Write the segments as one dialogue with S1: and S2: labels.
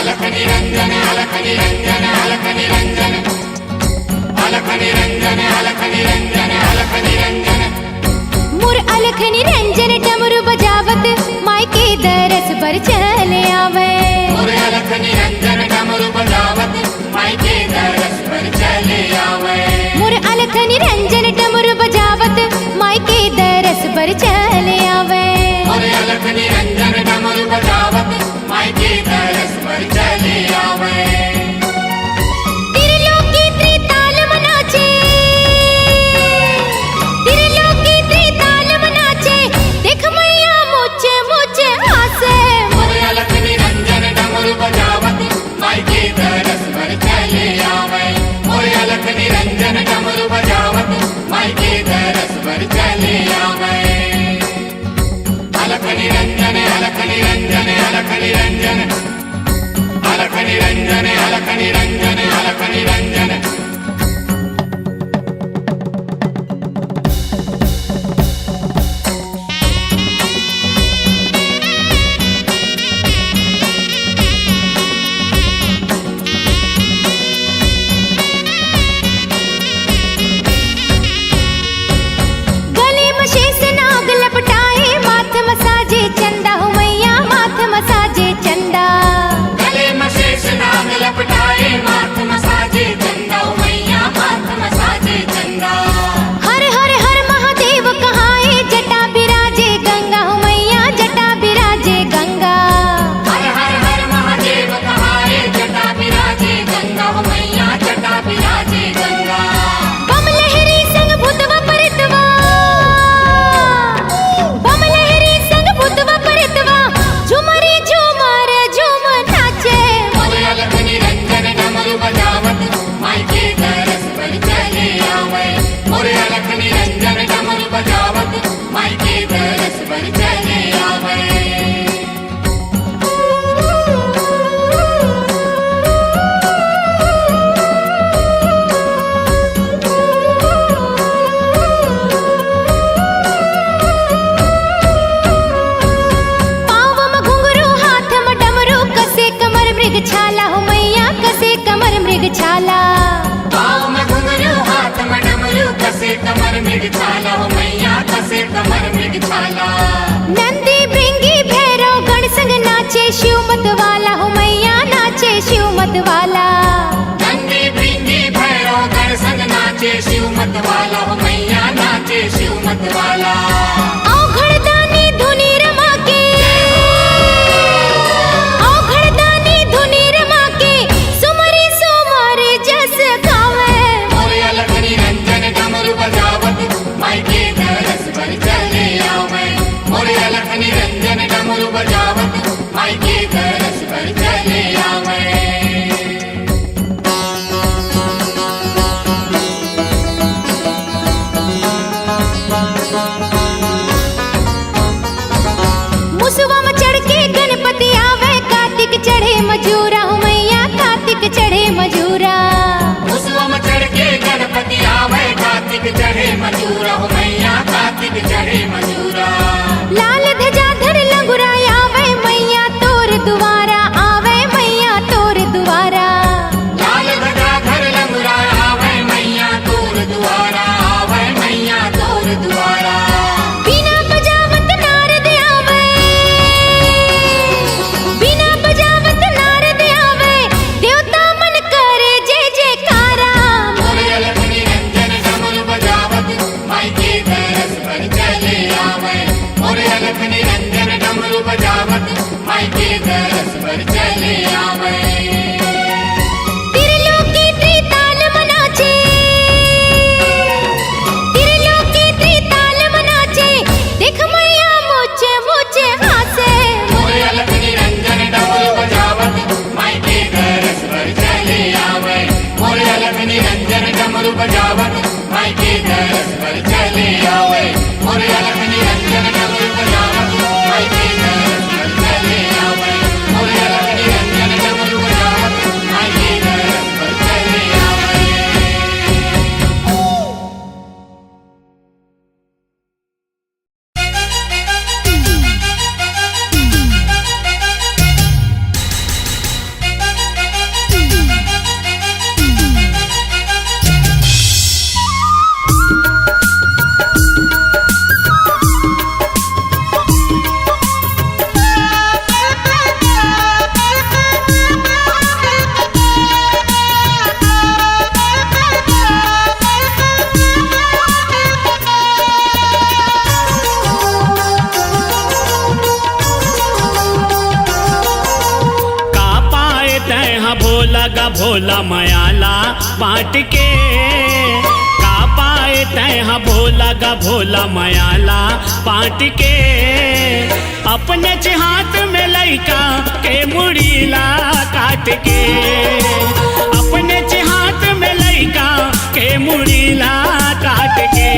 S1: अलख निरंजन अलख निरंजन अलख निरंजन अलख निरंजन अलख निरंजन अलख निरंजन
S2: मुर अलख निरंजन डमरू बजावत मायके दरस पर चले आवे
S1: मुर अलख निरंजन डमरू बजावत मायके दरस पर चले आवे
S2: मुर अलख निरंजन डमरू बजावत मायके दरस पर चले आवे
S1: मुर अलख निरंजन डमरू बजावत मायके दरस पर चले आवे निरंजन डमरू बजावत मायके दरस पर चले आवे अलख निरंजन अलख निरंजन अलख निरंजन अलख निरंजन अलख निरंजन अलख निरंजन
S2: छाला
S1: पाँव में घुंघरू हाथ में डमरू कसे कमर मृग छाला हो मैया कसे कमर मृग छाला
S2: नंदी भृंगी भैरव गण संग नाचे शिव मत वाला हो मैया नाचे शिव मत वाला
S1: नंदी भृंगी भैरव गण संग नाचे शिव मत वाला हो मैया नाचे शिव मत वाला
S2: औघड़दानी धुनी रमा के औघड़दानी धुनी रमा के सुमरी सुमरी जस गावे
S1: मोरे अलख निरंजन डमरू बजावत मायके दरस पर चले आवे मोरे अलख निरंजन डमरू बजावत मायके दरस पर चले आवे
S2: मुसवा में चढ़ के गणपति आवे कार्तिक चढ़े मजूरा हो मैया कार्तिक चढ़े मजूरा
S1: मुसवा में चढ़ के गणपति आवे कार्तिक चढ़े मजूरा हो मैया कार्तिक चढ़े मजूरा
S2: लाल ध्वजा धर लंगुरा आवे मैया तोर दुआरा आवे मैया तोर दुआरा
S1: लाल ध्वजा धर लंगुरा आवे मैया तोर दुआरा आवे मैया तोर दुआरा
S2: बिना बजावत नारद आवे बिना बजावत नारद आवे देवता मन करे जय जयकारा
S1: मोरे अलख निरंजन डमरू बजावत मायके दरस पर चले आवे मोरे अलख निरंजन डमरू बजावत मायके दरस पर चले आवे
S2: त्रिलोकी त्रिताल मनाचे त्रिलोकी त्रिताल मनाचे देख मैया मुझे मुझे हासे
S1: मोरे अलख निरंजन डमरू बजावत मायके दरस पर चले आवे मोरे अलख निरंजन डमरू बजावत मायके दरस पर चले आवे मोरे अलख निरंजन डमरू बजावत मायके दरस पर चले आवे मोरे अलख निरंजन डमरू बजावत
S3: गा भोला मयाला बाँट के, का पाए तैहा भोला गा भोला मयाला बाँट के। अपने च हाथ में लइका के मुड़ीला काट के, अपने च हाथ में लइका के मुड़ीला काट के।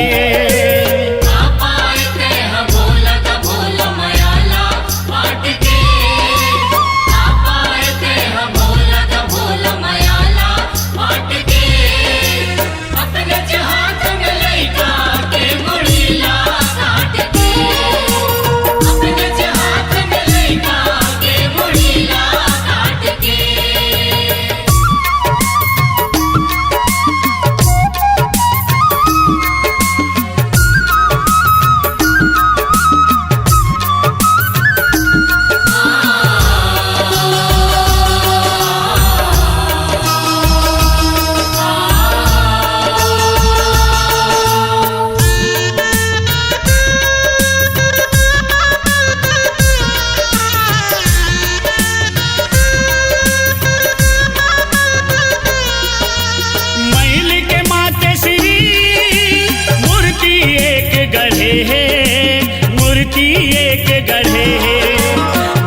S3: मूर्ति एक गढ़े है,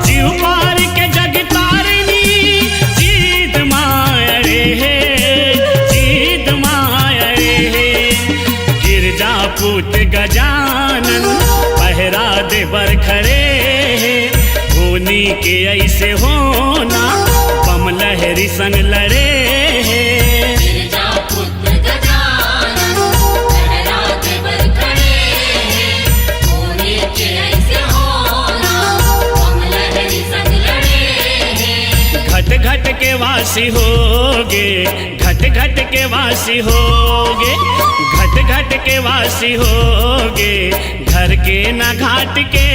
S3: जीव पार के जग तारनी जीत मायरे है, जीत मायरे है। गिरजा पूत गजानन पहरा दे बर खड़े है, होनी के ऐसे होना बम लहरी संग लड़े है। घट के वासी होगे, घट घट के वासी होगे, घट घट के वासी होगे, घर के ना घाट के।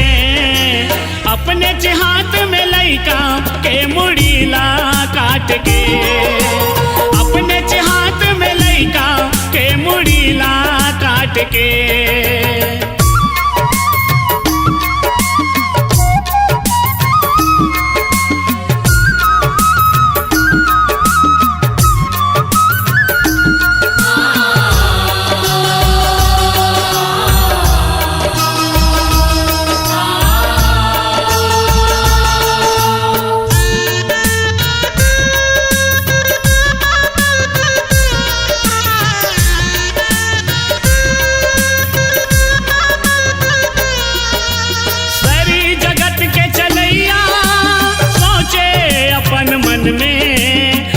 S3: अपने च हाथ में लइका के मुड़ीला काट के, अपने च हाथ में लइका के मुड़ीला काट के।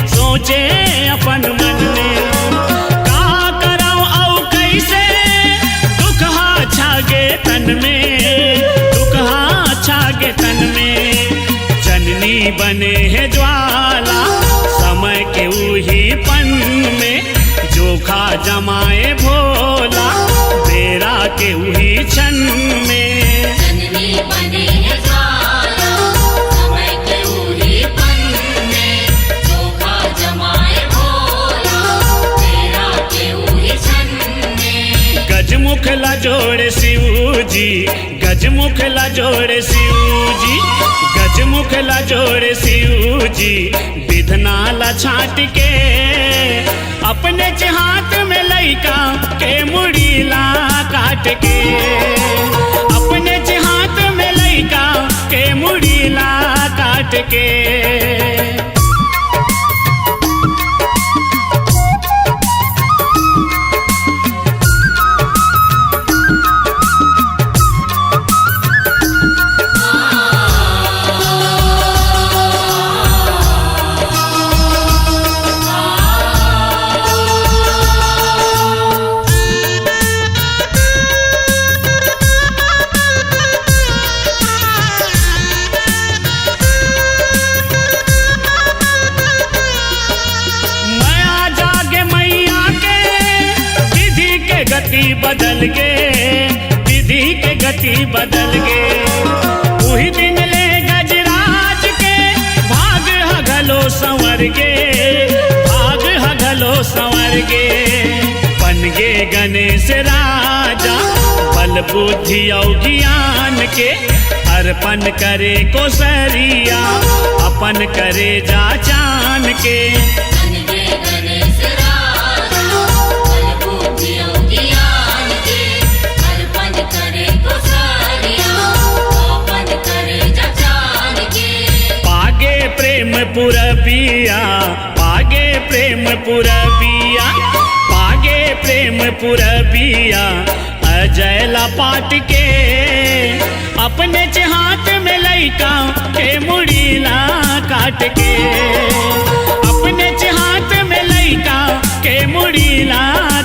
S3: सोचे अपन मन में का कराऊं औ कैसे, दुख हा छागे तन में, दुख हा छागे तन में। जननी बने है ज्वाला समय के उही पन में, जोखा जमाए भोला बेरा के उही क्षण में।
S1: जननी बने है ज्वाला समय के उही पन में, जोखा जमाए भोला बेरा के उही क्षण में।
S3: गजमुख ला जोड़े शिव जी, गजमुख ला जोड़े शिव जी, गजमुख ला जोड़े शिव जी। विधना ला छाट के अपने च हाथ में लइका के मुड़ीला काट के, अपने च हाथ में लइका के मुड़ीला काट के। गति बदल गे, विधि के गति बदल गे। उही दिन ले गजराज के भाग हगलो संवर गे, भाग हगलो संवर गे। बन गे गणेश राजा बल बुद्धि और ज्ञान के, अर्पण करे कोसरिया अपन करे जा चान के।
S1: धन वे गणेश राजा फल बूटियों की आन के। अर्पण करे कुसरिया अर्पण करे जचान के।
S3: पागे प्रेम पुरबिया पागे प्रेम पुरबिया पागे प्रेम पुरबिया अजय लपाट के। अपने हाथ में लइका के मुड़ीला काट के। अपने हाथ में लइका के मुड़ीला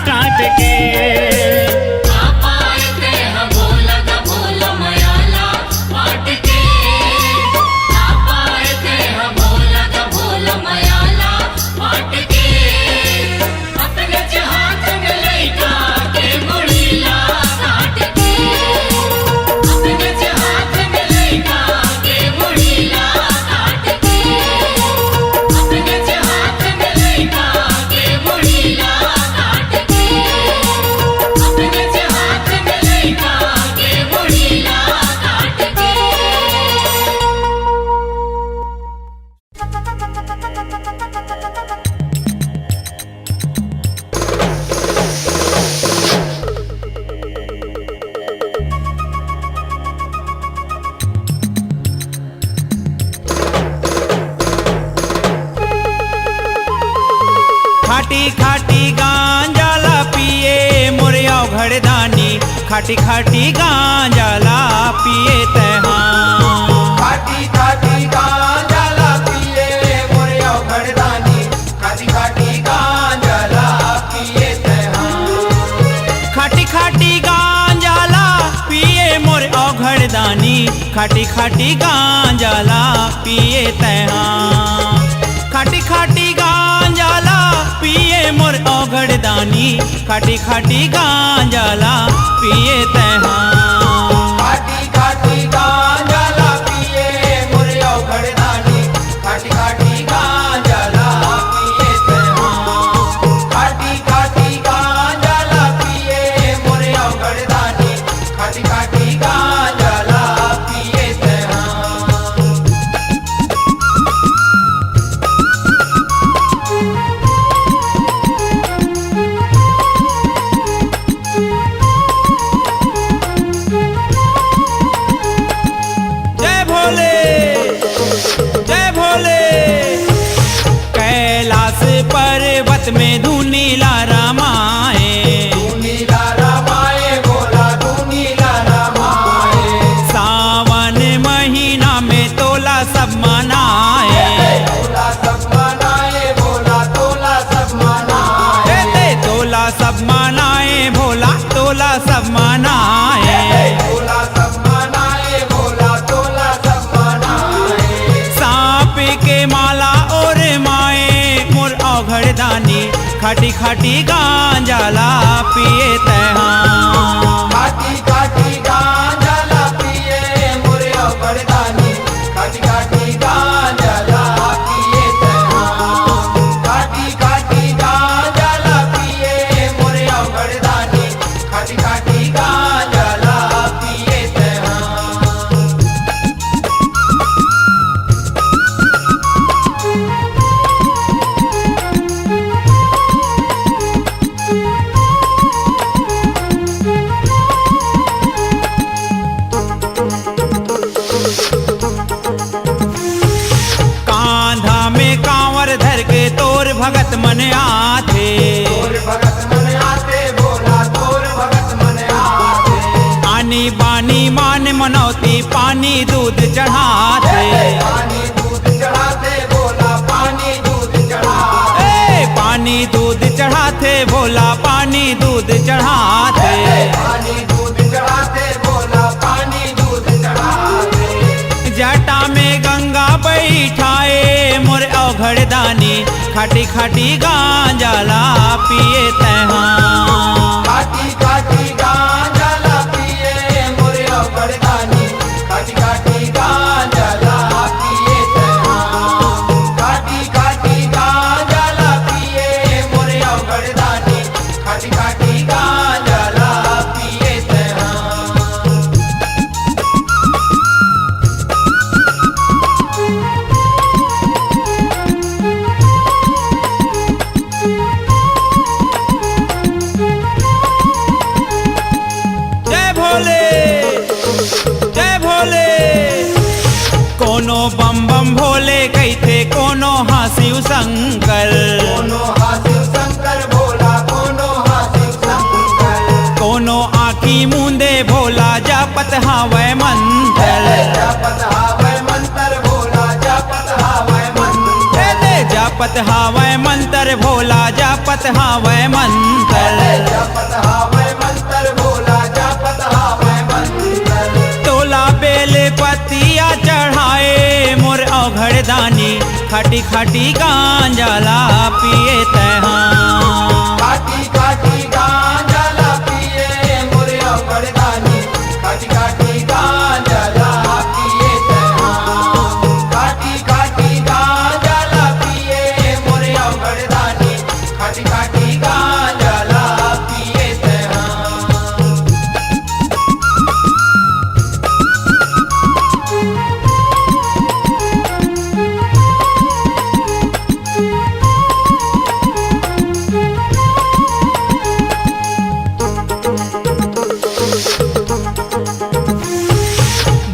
S3: काट के।
S1: पापाए ते हम भोला दा भोला मयाला पाट के। पापाए ते हम भोला दा भोला मयाला पाट के। अपने हाथ में लइका के मुड़ीला काट के। अपने हाथ में लइका के मुड़ीला काट के। अपने हाथ में लइका के मुड़ीला काट के। अपने हाथ में लइका के मुड़ीला काट के।
S4: खाटी खाटी गांजाला पिए मोरिया घड़दानी। खाटी खाटी गांजाला पिए तहाँ।
S5: खाटी खाटी गांजाला पिए मोरिया घड़दानी। खाटी खाटी गांजाला पिए तहाँ।
S4: खाटी खाटी गांजाला पिए मोर घड़दानी। खाटी खाटी गांजाला पिए तहाँ। खाटी खाटी गांजाला पिए मोर घड़दानी। खाटी खाटी गांजाला पिए तहाँ।
S5: खाटी खाटी गांजाला पिए मोरिया घड़दानी। खाटी खाटी गांजाला पिए तहाँ। खाटी खाटी गांजाला पिए मोरिया घड़दानी। खाटी खाटी गांजाला पिए तहाँ।
S4: जय भोले जय भोले। कैलाश पर्वत में धुनीला रामाए।
S5: नीला रामाए भोला तू नीला रामाए।
S4: सावन महीना में तोला सब मनाए।
S5: तोला सब मनाए भोला तोला सब मनाए।
S4: तोला सब मनाए भोला तोला सब मनाए।
S5: तोला सब मनाए भोला तोला सब मनाए।
S4: सांप के माला और माए मोर घड़दानी। खाटी खाटी गांजाला पिए तहाँ।
S5: खाटी खाटी गांजाला पिए मोरिया घड़दानी। खाटी खाटी गांजाला पिए तहाँ। खाटी खाटी गांजाला पिए मोरिया घड़दानी। खाटी खाटी गांजाला पिए तहाँ।
S4: कांधा में कांवर धर के तोर भगत मन आथे।
S5: तोर भगत मन आते भोला तोर भगत मन आते।
S4: आनी बानी मान मनौती पानी दूध चढ़ाते।
S5: पानी दूध चढ़ाते भोला पानी दूध चढ़ाते।
S4: पानी दूध चढ़ाते भोला पानी दूध चढ़ाते।
S5: पानी दूध चढ़ाते भोला पानी दूध चढ़ाते।
S4: जटा में गंगा बैठाए मोर घड़दानी। खाटी खाटी गांजाला पिए तहाँ।
S5: खाटी खाटी गांजाला पिए मोरिया घड़दानी। खाटी खाटी गांजाला पिए तहाँ। खाटी खाटी गांजाला पिए मोरिया घड़दानी। खाटी खाटी गांजाला पिए तहाँ।
S4: कोनो बम बम भोले कहते कोनो हासिव शंकर
S5: कोनो हासिव शंकर भोला कोनो हासिव शंकर
S4: कोनो आँखी मूंदे भोला जापत हावै मंत्र
S5: जपत हावै मंत्र भोला जपत हावै मंत्र
S4: जापत हावै मंत्र भोला जापत हावै मंत्र
S5: जपत हावै मंत्र भोला जपत हावै मंत्र
S4: तोला बेल पतिया चढ़ाए मोर औघड़ दानी खाटी खाटी गांजाला पिए तहाँ
S5: काटी काटी गांजा ला पिए मोरे औगड़दानी काटी काटी गांजा ला पिए तहाँ काटी काटी गांजा ला पिए मोरे औगड़दानी काटी काटी गांजा ला पिए तहाँ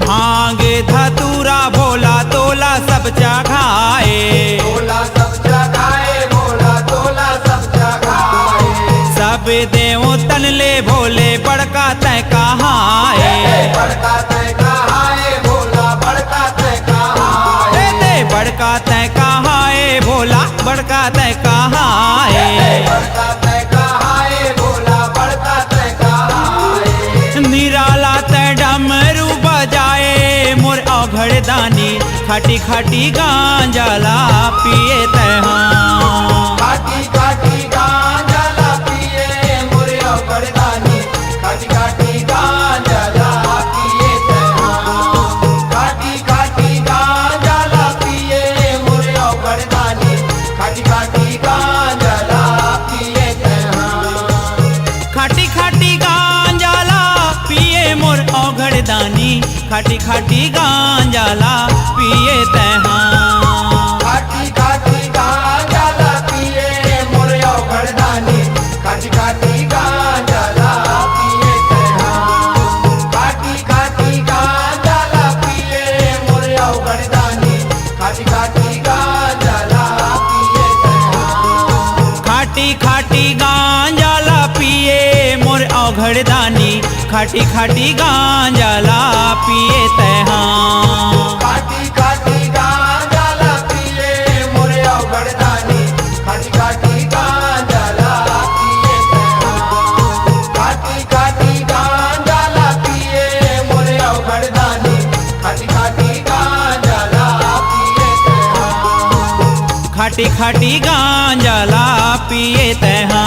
S4: भांगे धतूरा भोला तोला सब चढ़ाए
S5: भोला सब जगाए भोला तोला सब जगाए
S4: सब देव तन ले भोले बड़का तय कहाए
S5: बड़का तय कहाए भोला बड़का तय कहाए
S4: बड़का तय कहाए भोला बड़का तय कहाए
S5: बड़का तय कहाए भोला बड़का तय कहाए
S4: निराला तय डमरू बजाए मोर औघड़ दानी खाटी खाटी गांजाला पिए तहाँ
S5: काटी काटी गांजा ला पिए मोरे औगड़दानी काटी काटी गांजा ला पिए तहाँ काटी काटी गांजा ला पिए मोरे औगड़दानी काटी काटी गांजा ला पिए तहाँ
S4: खाटी खाटी गांजाला पिए मोर औघड़ दानी खाटी खाटी गांजाला पिए तहाँ
S5: काटी काटी गांजा ला पिए मोरे औगड़दानी काटी काटी गांजा ला पिए तहाँ काटी काटी गांजा ला पिए मोरे औगड़दानी काटी काटी गांजा ला पिए तहाँ
S4: खाटी खाटी गांजाला पिए मोर औघड़ दानी खाटी खाटी गांजाला पिए तहाँ
S5: काटी काटी गांजा ला पिए मोरे औगड़दानी काटी काटी गांजा ला पिए तहाँ काटी काटी गांजा ला पिए मोरे औगड़दानी काटी काटी गांजा ला पिए तहाँ
S4: खाटी खाटी गांजाला पिए तहाँ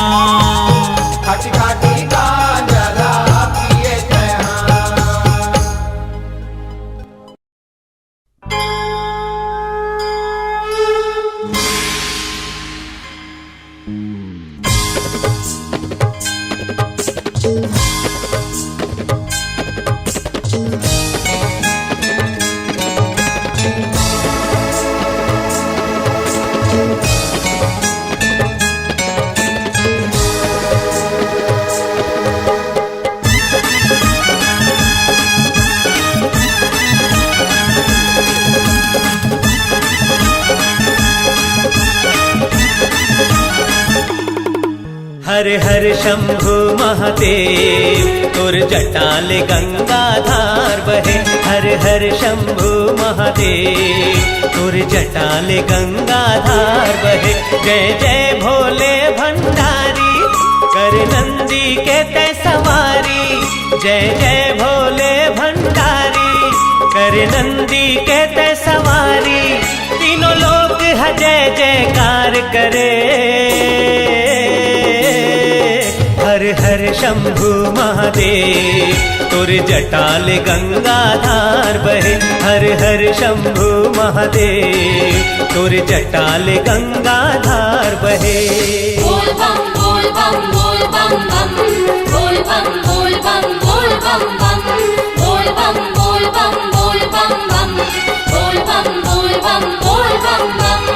S5: काटी काटी गांजा ला पिए तहाँ
S6: हर हर शंभु महादेव तुर जटाल गंगाधार बहे हर हर शंभु महादेव तुर जटाल गंगाधार बहे जय जय भोले भंडारी कर नंदी के ते सवारी जय जय भोले भंडारी कर नंदी के ते सवारी तीनों लोग है जय जयकार करे हर हर शंभु महादेव तुर जटाल गंगाधार बहे हर हर शंभु महादेव तुर जटाल गंगाधार बहे
S2: बोल बम बोल बम बोल बम बम बोल बम बोल बम बोल बम बम बोल बम बोल बम बोल बम बम बोल बम बोल बम बोल बम बम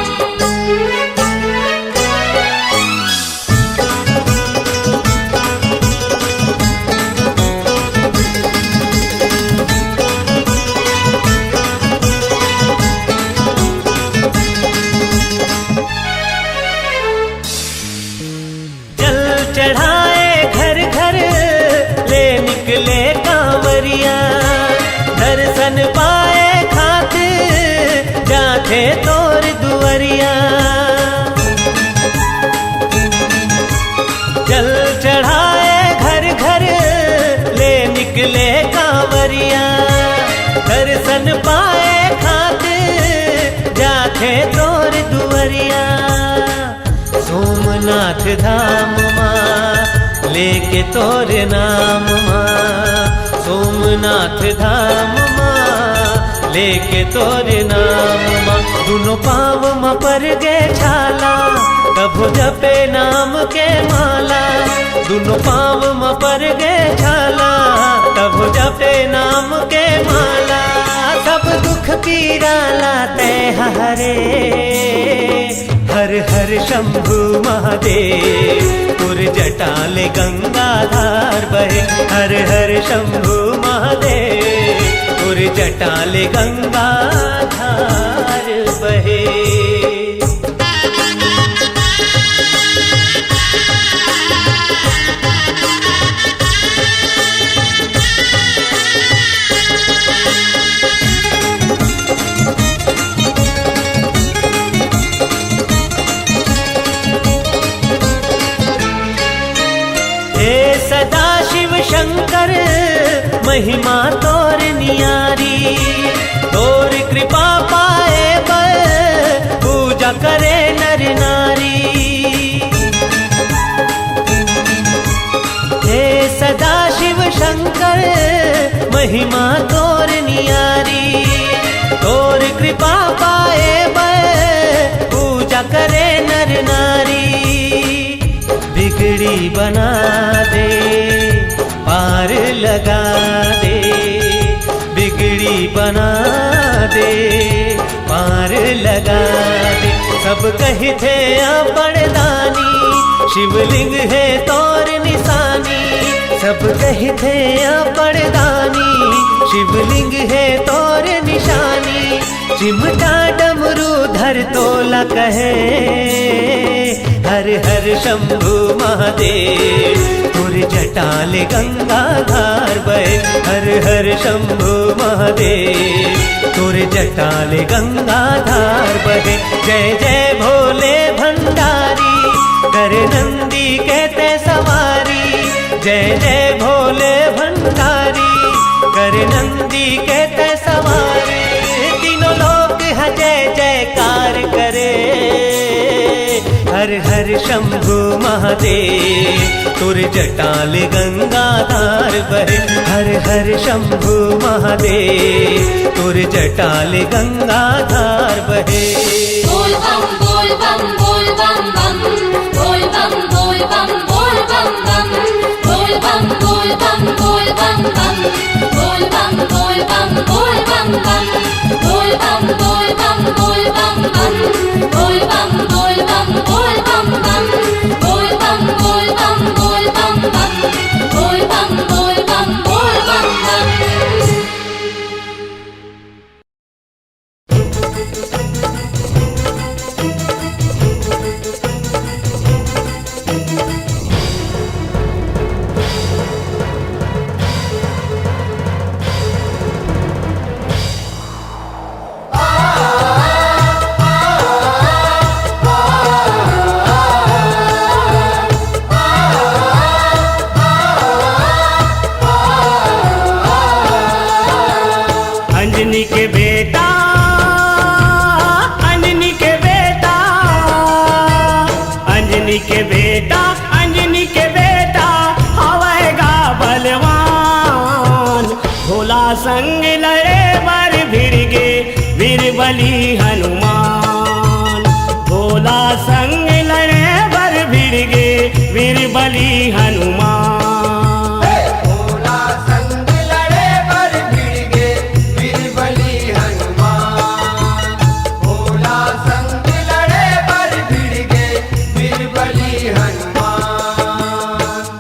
S6: दर्शन पाए खातिर जाते तोर दुआरिया। जल चढ़ाए घर घर ले निकले कांवरिया। दर्शन पाए खातिर जाते तोर दुआरिया। सोमनाथ धाम माँ लेके तोर नाम माँ। सोमनाथ धाम माँ लेके तोर नाम माँ। दोनों पाँव माँ पर गे छाला कभो जपे नाम के माला। दोनों पाँव माँ पर गे छाला कभो जपे नाम के माला। सब दुख पीरा लाते हरे हर हर शंभु महादेव। तुर जटाले गंगाधार बहे हर हर शंभु महादेव। तुर जटाले गंगाधार बहे। सदा शिव शंकर महिमा तोर नियारी। तोर कृपा पाए बर पूजा करे नर नारी। हे सदा शिव शंकर महिमा तोर नियारी। तोर कृपा पाए बर पूजा करे नर नारी। बिगड़ी बना दे पार लगा दे। बिगड़ी बना दे पार लगा दे। सब कहते बड़दानी शिवलिंग है तोर निशानी। सब कहते बड़दानी शिवलिंग है तोर निशानी। चिमटा डमरू धर तोला कहे हर हर शंभु महादेव। तुर जटाले गंगाधार बहे हर हर शंभु महादेव। तुर जटाले गंगाधार बहे। जय जय भोले भंडारी कर नंदी कहते सवारी। जय जय भोले भंडारी कर नंदी कहते सवारी। तीनों लोग जय जयकार करे हर हर शंभु महादेव। तुर जटाले गंगाधार बहे हर हर शंभु महादेव। तुर जटाले गंगाधार बहे।
S2: बोल बम बोल बम बोल बम बम। बोल बम बोल बम बोल बम बम। बोल बम बोल बम बोल बम बम। बोल बम बोल बम बोल बम बम। बोल बम बोल बम बोल बम बम। बोल बम बोल बम बोल बम बम। बोल बम बोल बम बोल बम बम। बोल बम बोल बम बोल बम बम।
S3: अंजनी के बेटा अंजनी के बेटा अंजनी के बेटा अंजनी के बेटा हवेगा बलवान। भोला संग लड़े बर भिड़ गे वीर बली हनुमान। भोला संग लड़े बर भिड़ गे वीर बली हनुमान।
S5: भोला संग लड़े बर भिड़ गे वीर बली हनुमान। भोला संग लड़े बर भिड़ गे वीर बली हनुमान।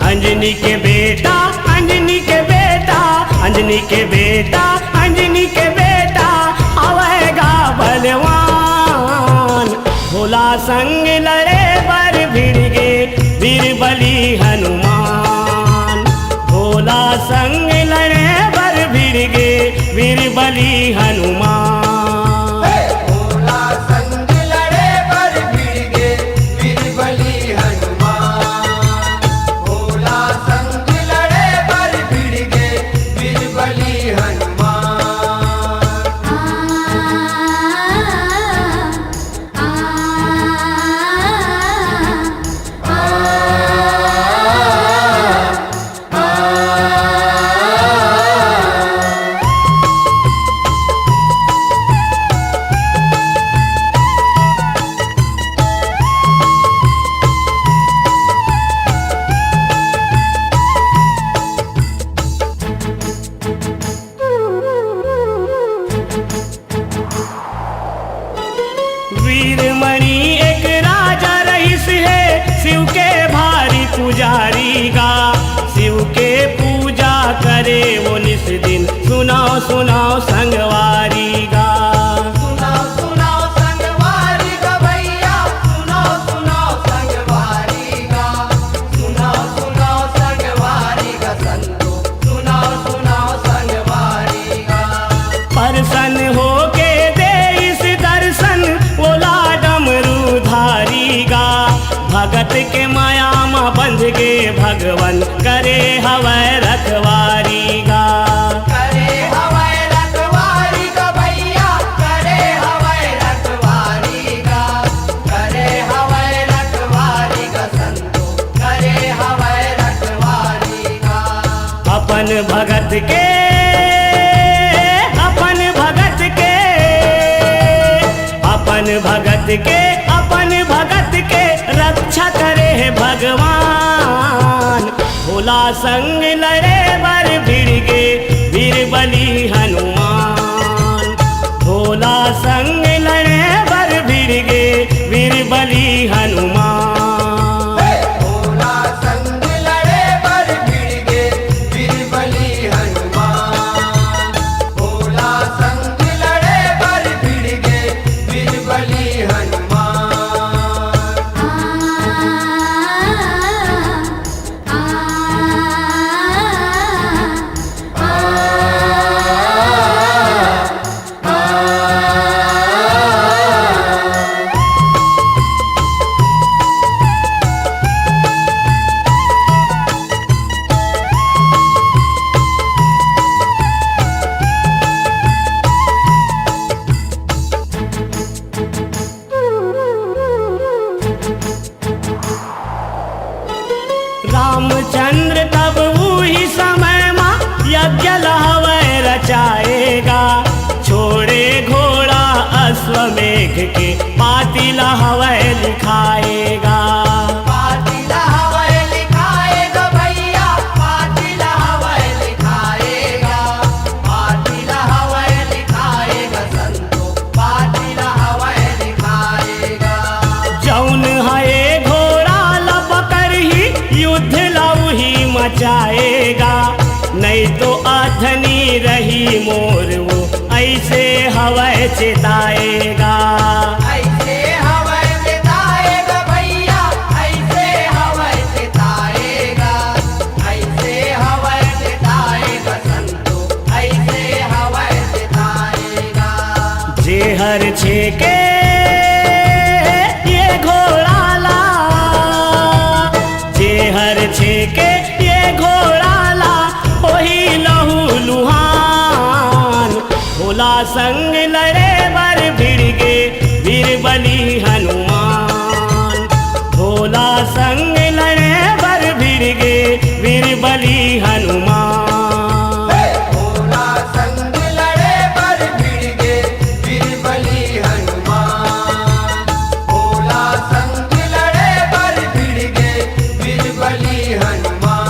S3: अंजनी के बेटा अंजनी के बेटा अंजनी के बेटा अंजनी के बेटा आवेगा बलवान। भोला संग लड़े बर भिड़ गे वीर बली हनुमान। भोला संग लड़े बर भिड़ गे वीर बली बीरबली हनुमान।
S5: भोला संग लड़े पर भिड़ गे बीरबली हनुमान। भोला संग लड़े पर भिड़ गे बीरबली हनुमान।
S3: वीरमणि एक राजा रईस है, शिव के भारी पुजारी गा। शिव के पूजा करे वो निस दिन, सुनाओ सुनाओ संगवारी गा।
S5: सुनाओ सुनाओ संगवारी गा भैया, सुनाओ सुनाओ संगवारी गा। सुनाओ सुनाओ संगवारी गा संतो, सुनाओ सुनाओ संगवारी गा।
S3: प्रसन्न हो के दे इस दर्शन, बोला डमरूधारी गा। भगत के माया माँ बंध गे भगवन, करे हवै रखवारी गा।
S5: करे हवाई रखवारी गा भैया, करे हवाई रखवारी गा। करे हवाई रखवारी गा संतो, करे हवाई रखवारी गा।
S3: अपन भगत के अपन भगत के अपन भगत के अपन भगत के रक्षा करे है भगवान। भोला संग लड़े बर भिड़ गे बीरबली हनुमान। भोला संग लड़े बर भिड़ गे बीरबली हनुमान।
S5: भोला संग लड़े पर भिड़ गे बीरबली हनुमान। भोला संग लड़े पर भिड़ गे बीरबली हनुमान।
S3: रामचंद्र तब उही समय माँ यज्ञ लहवै रचाएगा। छोड़े घोड़ा अश्वमेघ के, पाती लहवै लिखाएगा।
S5: पातिला हवाई लिखाएगा भैया, पातिला हवाई लिखाएगा। पातिला हवाई लिखाएगा संतो, पातिला हवाई लिखाएगा।
S3: जौन है घोड़ा लपकर ही युद्ध लऊ ही मचाएगा। नहीं तो अधनी रही मोर वो, ऐसे हवै चिताएगा।
S5: ऐसे हवाई सिताएगा भैया, ऐसे हवाई सिताएगा। ऐसे हवाई सिताएगा संतो, ऐसे हवाई सिताएगा।
S3: जेहर छेके ये घोड़ा ला, जेहर छेके ये घोड़ा ला, वही लहू लुहान। भोला संग लड़े बर भिड़ गे बीरबली हनुमान। भोला संग लड़े बर भिड़ गे बीरबली हनुमान।
S5: भोला संग लड़े पर भिड़ गे बीरबली हनुमान। भोला संग लड़े पर भिड़ गे बीरबली हनुमान।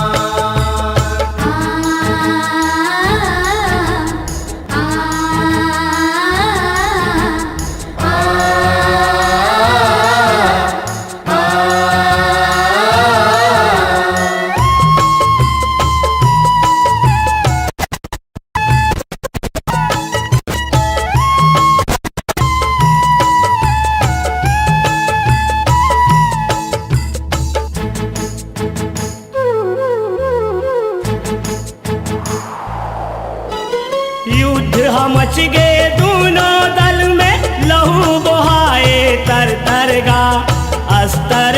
S2: आ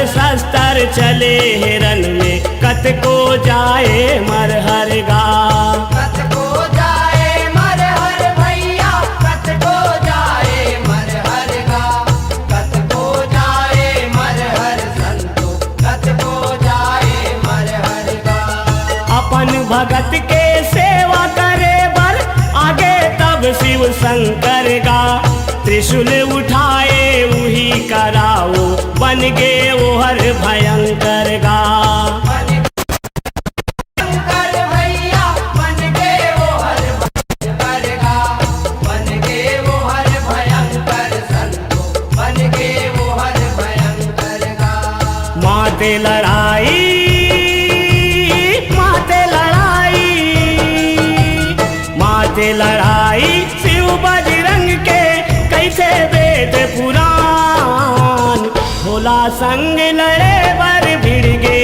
S3: शस्त्र चले हिरन में कत को जाए मरहर गा।
S5: कत को जाए मरहर भैया, कत को जाए मरहर गा, कत को जाए मरहर संतो, कत को जाए मरहर गा।
S3: अपन भगत के सेवा करे बर आगे तब शिव शंकर गा। त्रिशूल उठाए वही कराओ बन गे ओहर भयंकर गा।
S5: शंकर भैया बन गे ओहर भयंकर गा, बन गे ओहर भयंकर संतो, बन गे ओहर भयंकर गा।
S3: माते लड़ाई, माते लड़ाई, माते लड़ाई शिव बजरंग के कैसे वेद पुराण। भोला संग लड़े बर भिड़ गे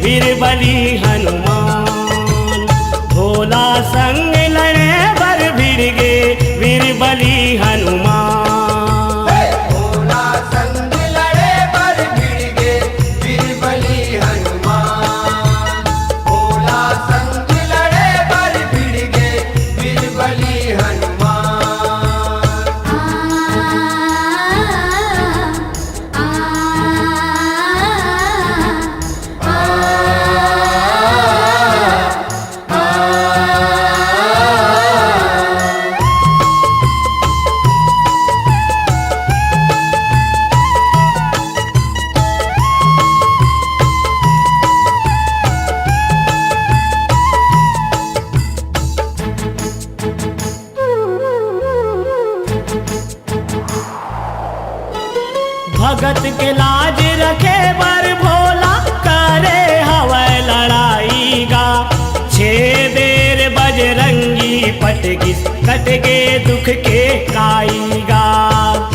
S3: वीर बली हनुमान। भोला संग लड़े बर भिड़ गे वीर बली हनुमान।
S5: भोला संग लड़े बर भिड़ गे वीर बली हनुमान। भोला संग लड़े बर भिड़ गे वीर बली हनुमान।
S3: भगत के लाज रखे बर भोला करे हवै लड़ाई गा। छे देर बजरंगी पट गिस कट गे दुख के काई गा।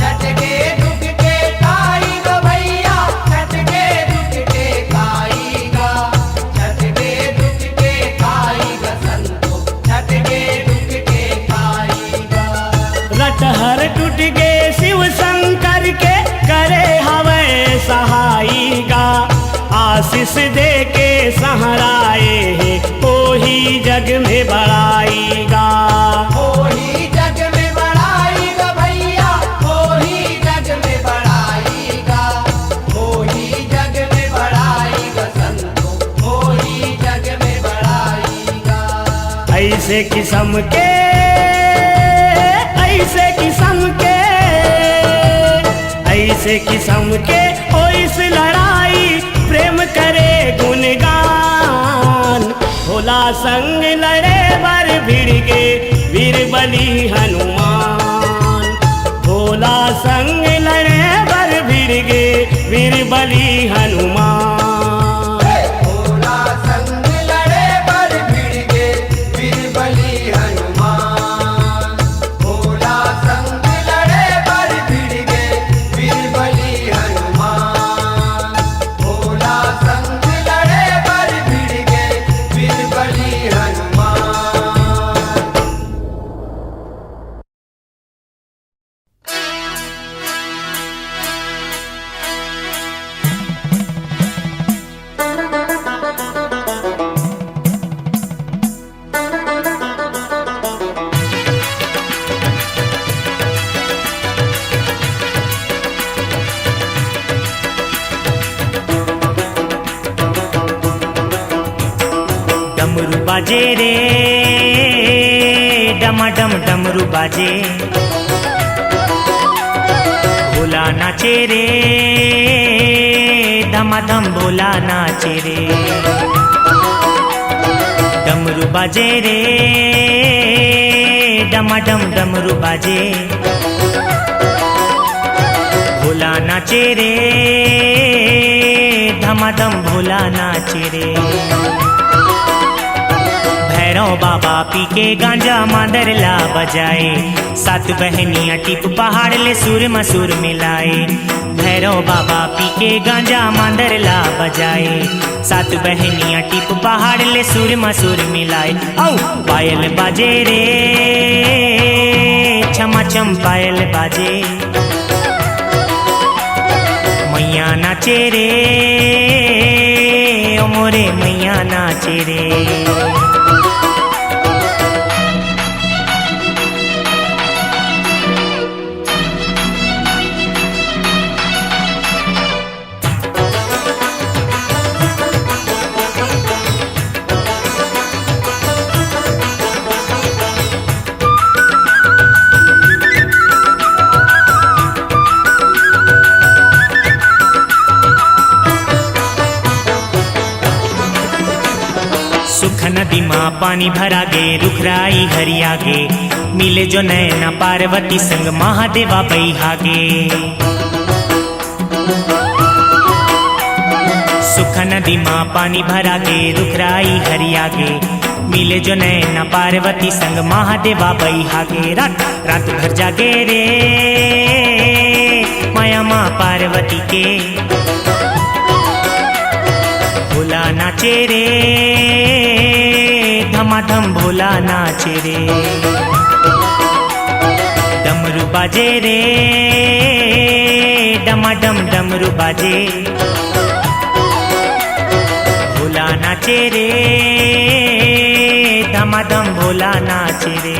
S5: छठ के दुख के काई गा भैया, छठ के दुख के काई गा, छठ के दुख के काई गा संतो, छठ के दुख के काई गा।
S3: रटहर टूट गे शिव शंकर के करे हवै सहाई गा। आशीष दे के सहराए है ओही जग में बड़ाई गा।
S5: ओही जग में बड़ाई गा भैया, ओही जग में बड़ाई गा, ओही जग में बड़ाई गा संतो, ओही जग में बड़ाई गा।
S3: ऐसे किस्म के, ऐसे किस्म के, ऐसे किस्म के हो इस लड़ाई प्रेम करे गुणगान। भोला संग लड़े बर भिड़ गे वीर बली हनुमान। भोला संग लड़े बर भिड़ गे वीर बली हनुमान।
S5: भोला संग लड़े बर भिड़ गे वीर बली हनुमान। भोला संग लड़े बर भिड़ गे वीर बली हनुमान। भोला संग लड़े बर भिड़ गे वीर बली हनुमान।
S7: डमरू बाजे रे डमाडम डमरू बाजे। भोला नाचे रे धमाधम भोला नाचे रे। डमरू बाजे रे डमाडम डमरू बाजे। भोला नाचे रे धमाधम भोला नाचे रे। भैरव बाबा पी के गांजा मांदर ला बजाए। सात बहनियां टिप पहाड़ ले सुर मसूर मिलाए। भैरव बाबा पी के गांजा मांदर ला बजाए। सात बहनियां टिप पहाड़ ले सुर मसूर मिलाए। औ पायल बाजे रे छमा छम पायल बाजे। मैया मैया नाचे रे ओ मोरे मैया नाचे रे। सुख नदी माँ पानी भरा गे रुखराई हरिया गे मिले जो नैना पार्वती संग महादेवा बैहागे। सुख नदी माँ पानी भरा गे रुखराई हरिया गे मिले जो नैना पार्वती संग महादेवा बैहागे। रात रात भर जागे रे माया माँ पार्वती के भोला नाचे रे धमाधम भोला नाचे रे। डमरू बाजे रे डमाडम डमरू बाजे भोला नाचे रे धमाधम भोला नाचे रे।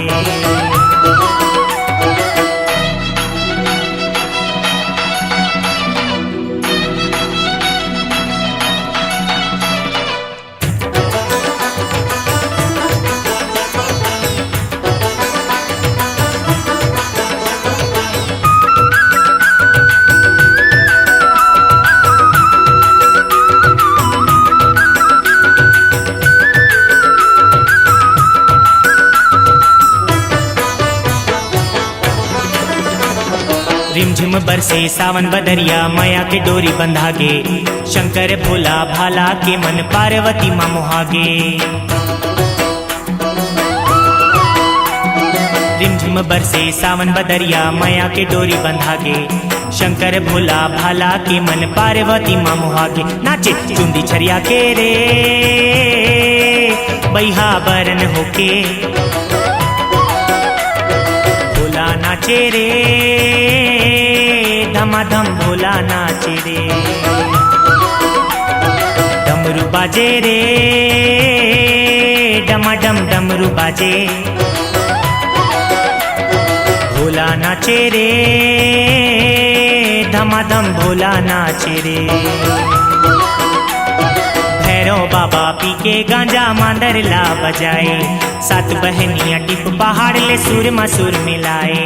S7: रिमझिम बरसे सावन बदरिया माया के डोरी बंधागे शंकर भोला भाला के मन पार्वती माँ मोहागे। रिमझिम बरसे सावन बदरिया माया के डोरी बंधागे शंकर भोला भाला के मन पार्वती माँ मोहागे। नाचे चुंदी छरिया के रे बैहा बरन होके भोला नाचे रे धमाधम भोला नाचे रे। डमरू बाजे रे डमाडम डमरू बाजे भोला नाचे रे धमाधम भोला नाचे रे। भैरव बाबा पी के गांजा मांदर ला बजाए सात बहनियां टिप पहाड़ ले सुर मसूर मिलाए।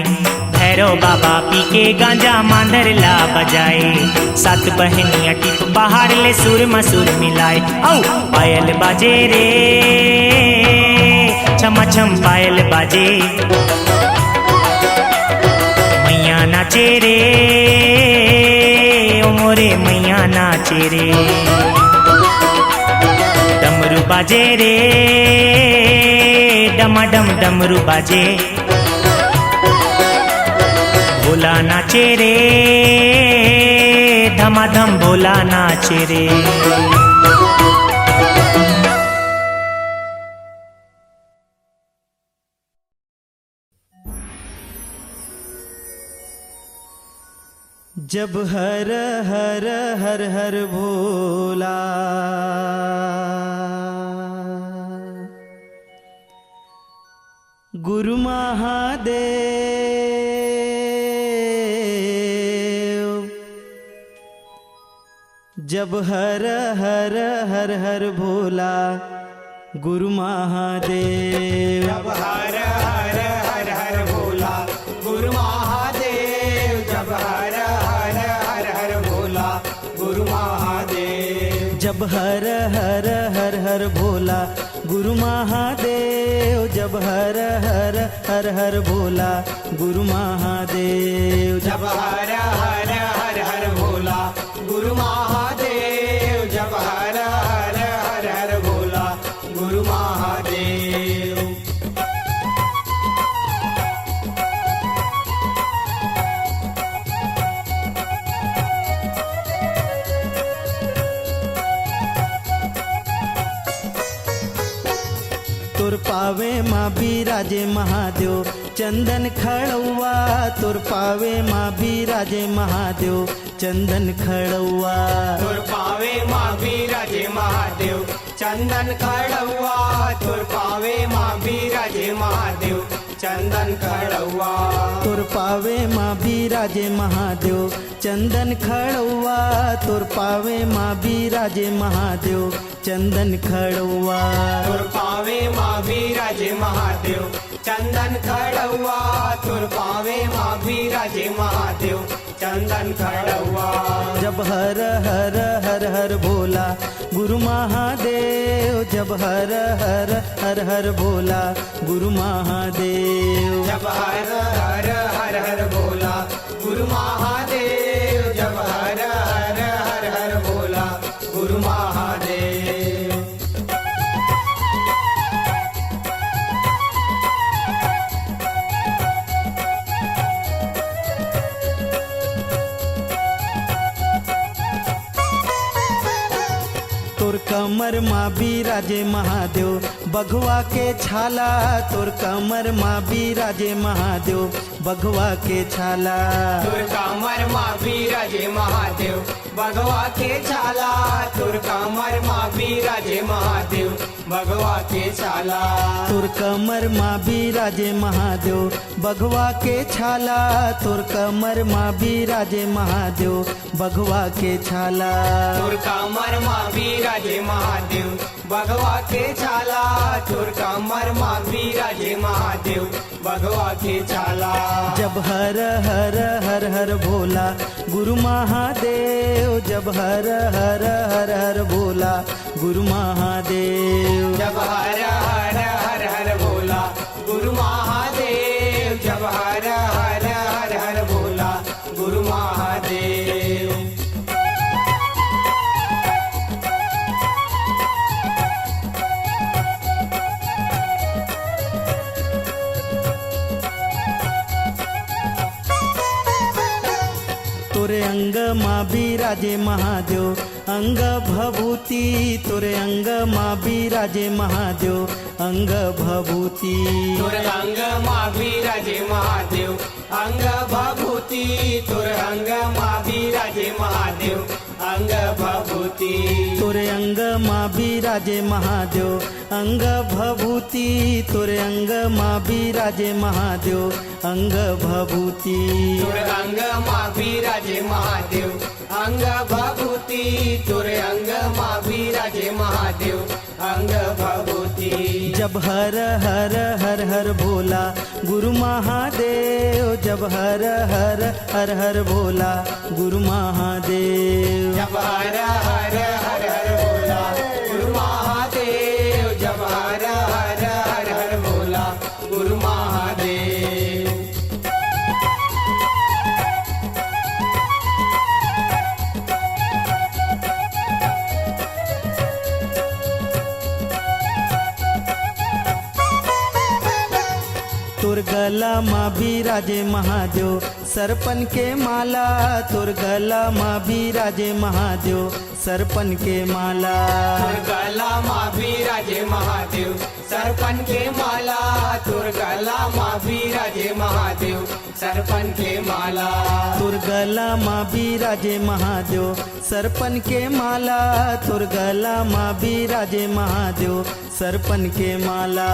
S7: भैरव बाबा पी के गांजा मांदर ला बजाए सात बहनियां टिप पहाड़ ले सुर मसूर मिलाए। औ पायल बाजे रे छमा छम पायल बाजे मैया नाचे रे ओ मोरे मैया नाचे रे। डमरू बाजे रे डमाडम डमरू बाजे भोला नाचे रे धमाधम भोला नाचे रे।
S6: जब हर हर हर हर भोला गुरु महादेव जब हर हर हर हर भोला गुरु महादेव
S5: जब हर हर हर हर भोला गुरु महादेव जब हर हर हर हर भोला गुरु महादेव
S6: जब हर हर हर हर भोला गुरु महादेव जब हर हर हर हर भोला गुरु महादेव
S5: जब हर हर हर हर भोला गुरु महादेव जब हर हर हर हर भोला गुरु महादेव।
S6: तोर पावे माँ बिराजे महादेव चंदन खड़ुआ तोर पावे माँ बिराजे महादेव चंदन खड़ौआ
S5: तुर पावे माँ बिराजे महादेव चंदन खड़ौआ तुर पावे माँ बिराजे महादेव चंदन खड़ौआ
S6: तुर पावे माँ बिराजे महादेव चंदन खड़ौआ तुर पावे माँ बिराजे महादेव चंदन खड़ौआ
S5: तुर पावे माँ बिराजे महादेव चंदन खड़ौआ तुर पावे माँ बिराजे महादेव चंदन खड़ौआ
S6: जब हर हर हर हर भोला गुरु महादेव जब हर हर हर हर भोला गुरु महादेव
S5: जब हर हर हर हर भोला गुरु महादेव जब हर हर हर हर भोला गुरु महादेव
S6: तुर कमर माँ बिराजे महादेव बघवा के छाला तुर कमर माँ बिराजे महादेव बघवा के छाला
S5: तुर कामर माँ बिराजे महादेव भगवा के छाला तुर कामर माँ बिराजे महादेव भगवा के छाला
S6: तुर कमर माँ बिराजे महादेव बघवा के छाला तुर कमर माँ बिराजे महादेव बघवा के छाला
S5: तुर कामर माँ बिराजे महादेव भगवा के छाला तुर कामर माँ बिराजे महादेव भगवा के छाला
S6: जब हर हर हर हर भोला गुरु महादेव जब हर हर हर हर भोला गुरु महादेव
S5: जब हर हर हर हर भोला गुरु महादेव जब हर हर हर हर भोला गुरु महादेव
S6: तोरे अंग माँ बिराजे महादेव अंग भभूति तोरे अंग माँ बिराजे महादेव अंग भभूति
S5: तुर अंग माँ बिराजे महादेव अंग भभूति तुर अंग माँ बिराजे महादेव अंग भभूति
S6: तोरे अंग माँ बिराजे महादेव अंग भभूति तोरे अंग माँ बिराजे महादेव अंग भभूति
S5: तुर अंग माँ बिराजे महादेव अंग भभूति तुर अंग माँ बिराजे महादेव अंग भभूति
S6: जब हर हर हर हर भोला गुरु महादेव जब हर हर हर हर भोला गुरु महादेव
S5: जब हर हर हर हर भोला गुरु महादेव जब हर हर हर हर भोला गुरु महादेव
S6: तुर गला माँ बिराजे महादेव सरपन के माला तुर गला माँ बिराजे महादेव सरपन के माला
S5: तुर गला माँ बिराजे महादेव सरपन के माला तुर गला माँ बिराजे महादेव सरपन के माला
S6: तुर गला माँ बिराजे महादेव सरपन के माला तुर गला माँ बिराजे महादेव सरपन के माला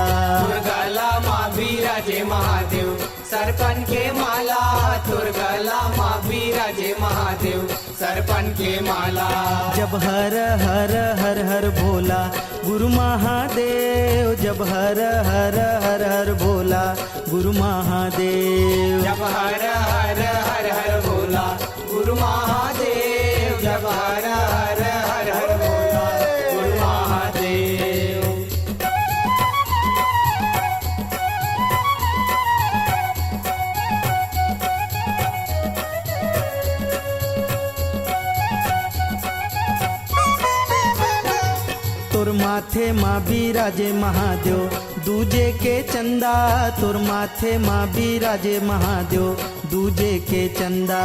S5: तुर गला माँ बिराजे महादेव सरपन के माला तुर गला माँ बिराजे महादेव सरपन के माला
S6: जब हर हर हर हर भोला गुरु महादेव जब हर हर हर हर भोला गुरु महादेव
S5: जब हर हर हर हर भोला गुरु महादेव जब हर हर हर हर भोला गुरु महादेव
S6: तुर माथे माँ बिराजे महादेव दूजे के चंदा तुर माथे माँ बिराजे महादेव दूजे के चंदा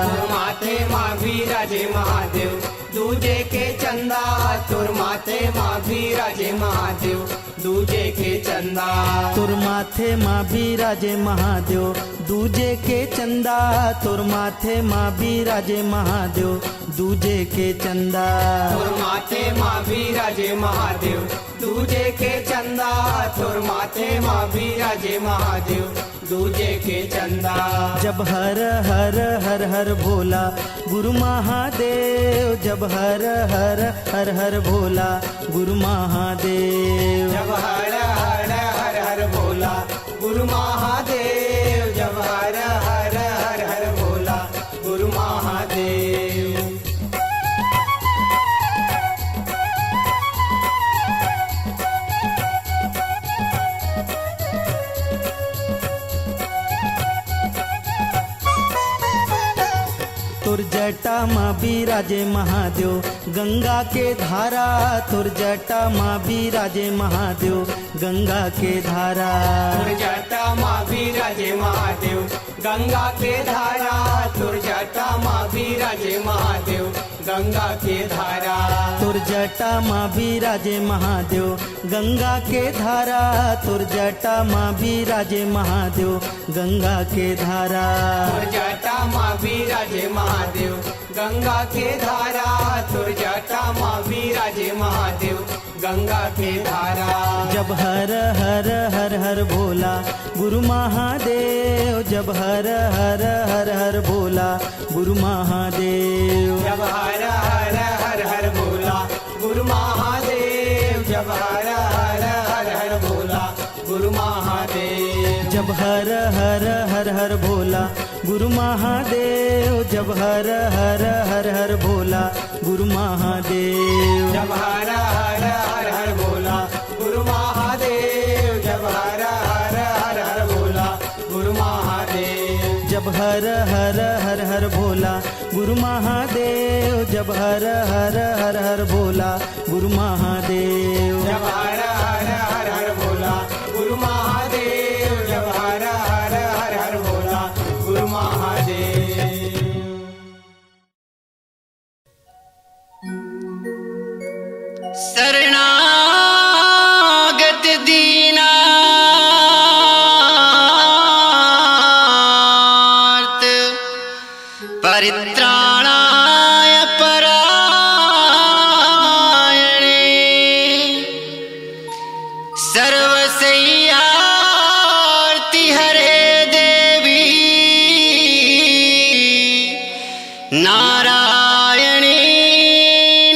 S5: तुर माथे माँ विराजे महादेव दूजे के चंदा तुर माथे माँ विराजे महादेव दूजे के चंदा
S6: तुर माथे माँ बिराजे महादेव दूजे के चंदा तुर माथे माँ बिराजे महादेव दूजे के चंदा
S5: तुर माथे माँ विराजे महादेव दूजे के चंदा तुर माथे माँ विराजे महादेव दूजे के चंदा
S6: जब हर हर हर हर भोला गुरु महादेव जब हर हर हर हर भोला गुरु महादेव
S5: जब हर हर हर हर भोला गुरु महादेव जब हर हर हर हर भोला गुरु महादेव
S6: तुर जटा माँ बिराजे महादेव गंगा के धारा तुर जटा माँ बिराजे महादेव गंगा के धारा
S5: तुर जटा माँ विराजे महादेव गंगा के धारा तुर जटा माँ विराजे महादेव गंगा के धारा
S6: तुर जटा माँ बिराजे महादेव गंगा के धारा तुर जटा माँ बिराजे महादेव गंगा के धारा
S5: तुर जटा माँ विराजे महादेव गंगा के धारा तुर जटा माँ विराजे महादेव गंगा के धारा
S6: जब हर हर हर हर भोला गुरु महादेव जब हर हर हर हर भोला गुरु महादेव
S5: जब हर हर हर हर भोला गुरु महादेव जब हर हर हर हर भोला गुरु महादेव
S6: जब हर हर हर हर भोला गुरु महादेव जब हर हर हर हर भोला गुरु महादेव
S5: जब हर हर हर हर भोला गुरु महादेव जब हर हर हर हर भोला गुरु महादेव
S6: जब हर हर हर हर भोला गुरु महादेव जब हर हर हर हर भोला गुरु महादेव
S5: जब हर हर हर हर भोला गुरु महादेव जब हर हर हर हर भोला गुरु महादेव
S1: शरणागत दीनार्थ परित्राणाय परायणे सर्वसय्यार्ति हरे देवी नारायणी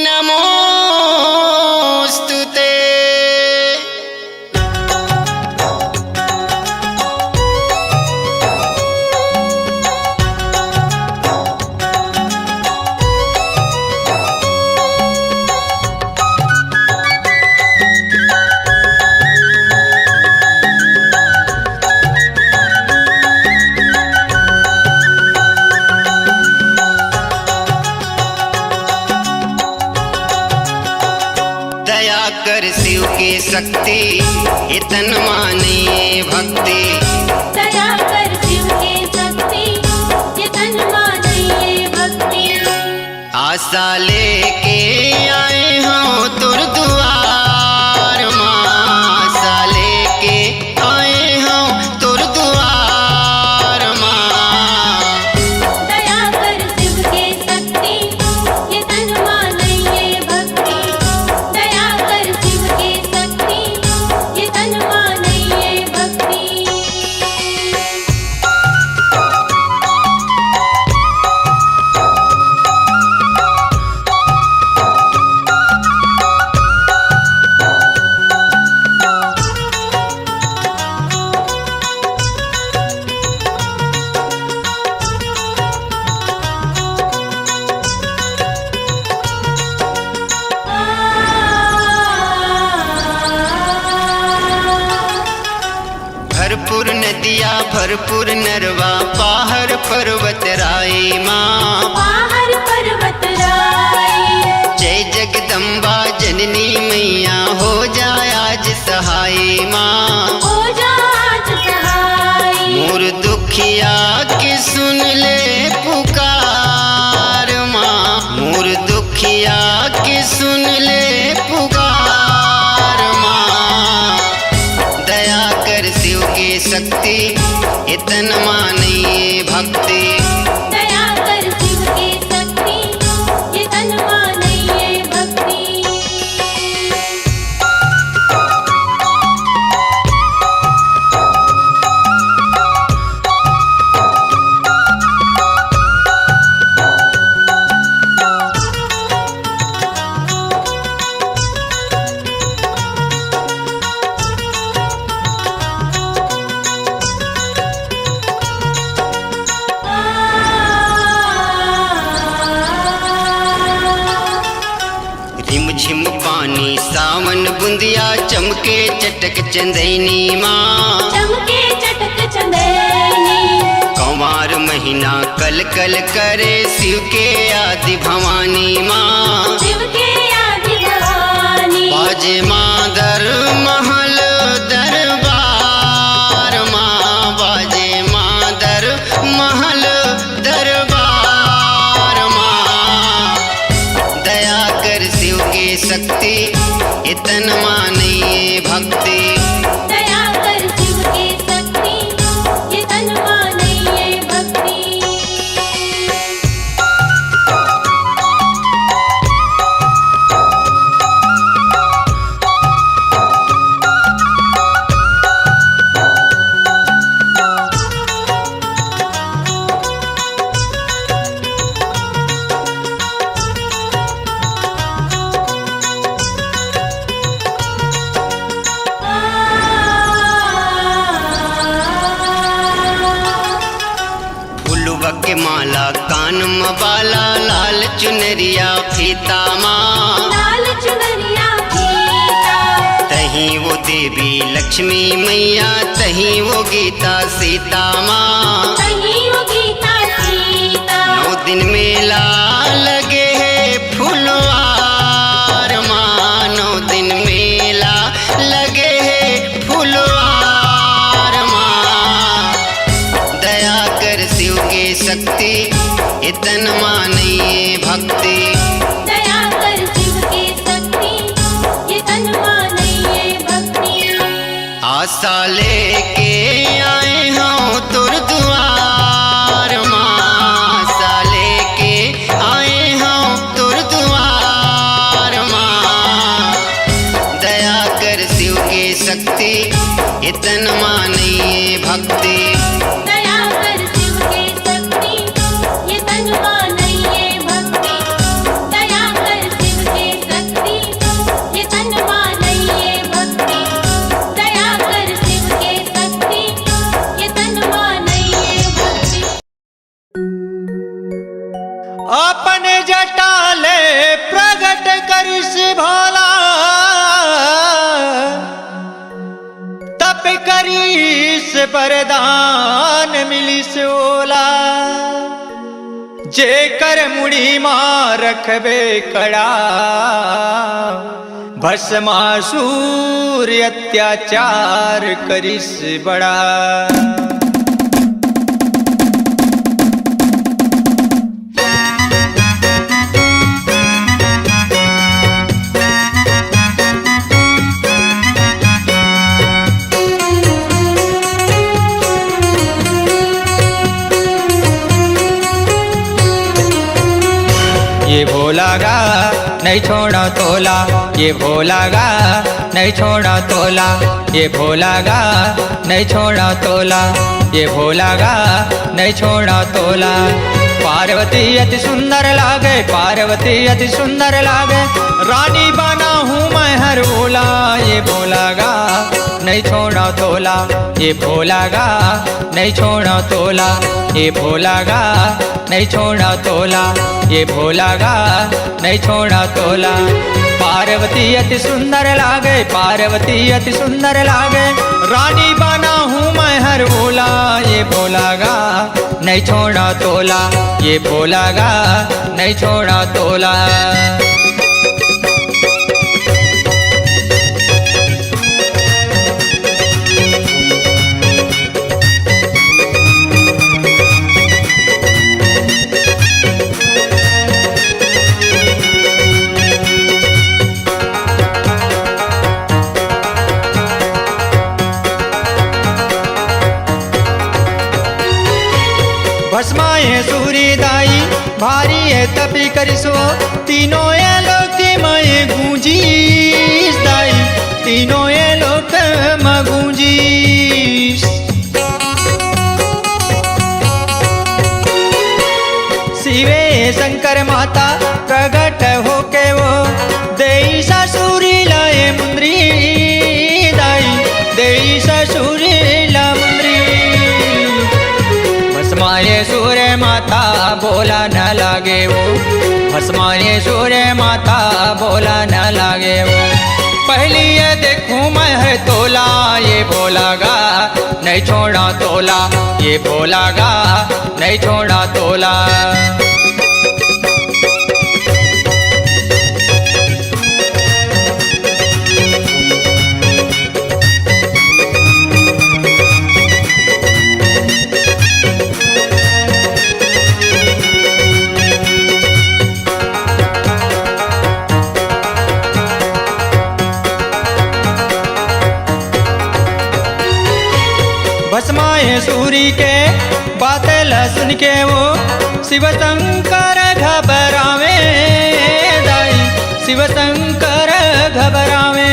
S1: नमोस्तुते दया कर शिव की शक्ति ये तन माने भक्ति
S2: दया कर शिव के शक्ति ये तन माने भक्ति
S1: आशा लेके आए हो तुर दुआर माँ आशा लेके आए हो तुर दुआर माँ
S2: दया कर शिव के शक्ति ये तन माने भक्ति दया कर शिव के शक्ति ये तन माने भक्ति
S1: भरपूर नदिया भरपूर नरवा पहाड़ पर्वत राई माँ
S2: बाहर पर्वत राय
S1: जय जगदम्बा जननी मैया हो जाए आज सहाय माँ
S2: हो जात सहाय
S1: मोर दुखिया के सुन
S8: सावन बुंदिया चमके चटक चंदैनी माँ
S2: चमके चटक चंदैनी
S8: कंवार महीना कल कल करे शिव के आदि भवानी माँ
S2: शिव के आदि भवानी
S8: बाजे मादर महल दरबार माँ बाजे मादर महल दरबार माँ दया कर शिव के शक्ति इतन मानिए भक्ति
S2: दया कर शिव के शक्ति ये तन मानिए भक्ति
S8: फूलवा के माला कान में बाला लाल चुनरिया फीता माँ
S2: लाल चुनरिया फीता
S8: तहीं वो देवी लक्ष्मी मैया तहीं वो गीता सीता माँ
S2: कहीं वो गीता सीता
S8: 9 दिन मेला लगे है फुलवार माँ 9 दिन मेला लगे है फुलवार माँ दया कर शिव के शक्ति इतन मानिए भक्ति
S2: दया कर शिव के शक्ति ये तन मानिए भक्ति
S8: आशा लेके आए हों तुर दुआर माँ आशा लेके आए हों तुर दुआर माँ दया कर शिव के शक्ति इतन मानिए भक्ति
S2: दया कर शिव के शक्ति ये तन मानिए भक्ति दया कर शिव के शक्ति ये तन मानिए भक्ति दया कर शिव के शक्ति ये तन मानिए भक्ति
S4: अपने जटाले प्रगट करिस भोला तप करिस वरदान मिलिस ओला जे कर मुड़ी मां रखबे कड़ा भस्मासुर अत्याचार करिस बड़ा ये भोलागा नहीं छोड़ा तोला ये भोलागा नहीं छोड़ा तोला ये भोलागा नहीं छोड़ा तोला ये भोलागा नहीं छोड़ा तोला पार्वती अति सुंदर लागे पार्वती अति सुंदर लागे रानी बना हूँ मैं हर भोला ये भोलागा नहीं छोड़ा तोला ये भोलागा नहीं छोड़ा तोला ये भोलागा नहीं छोड़ा तोला ये भोलागा नहीं छोड़ा तोला पार्वती अति सुंदर लागे पार्वती अति सुंदर लागे रानी बना हूँ मैं हर भोला ये भोलागा नहीं छोड़ा तोला ये भोलागा नहीं छोड़ा तोला भस्माए सूर्यदाई भारी है तपी करिसो तीनों ये लोक में गूंजीस दाई तीनों ये लोक में गूंजीस शिवे शंकर माता प्रगट होके वो देई ससुरी लाए मुंद्री दाई देई ससुरी ला मुंद्री भस्माए सूर्य माता बोला न लागे वो भस्माए सूर्य माता बोला न लागे वो कहली ये देखूं मैं है तोला, ये भोला गा नहीं छोड़ा तोला, ये भोला गा नहीं छोड़ा तोला। भस्माए सूरी के बातें सुन के वो शिव शंकर घबरावे दाई, शिव शंकर घबरावे।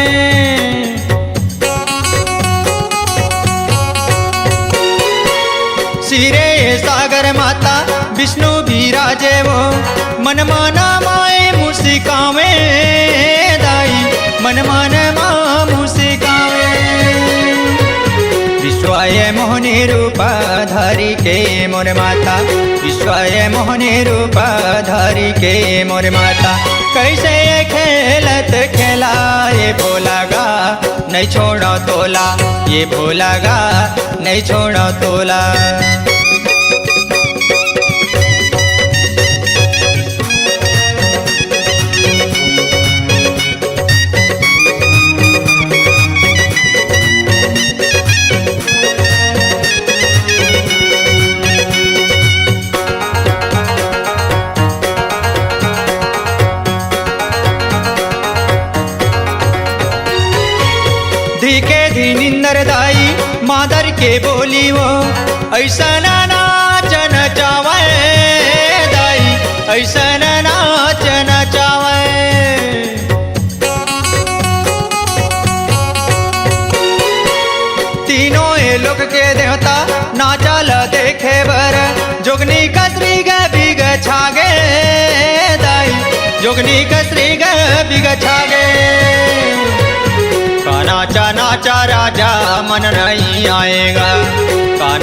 S4: सिरे सागर माता विष्णु विराजे वो मन माना माए मुस्कावे दाई, मन माना मा मुस्कावे। विश्वाय मोहनी रूप धारी के मोर माता, विश्वाय मोहनी रूप धारी के मोर माता। कैसे ये खेलत खेला ये भोला गा नहीं छोड़ा तोला, ये भोला गा नहीं छोड़ा तोला। धीके धी निंदर दाई मादर के बोली वो ऐसा नाचन चावे दाई, ऐसा नाचन चावे। तीनों ये लोग के देवता नाचल देखे बर, जोगनी कसरी ग बिग छागे दाई, जोगनी कसरी ग बिग छागे। नाचा नाचा राजा मन नहीं आएगा,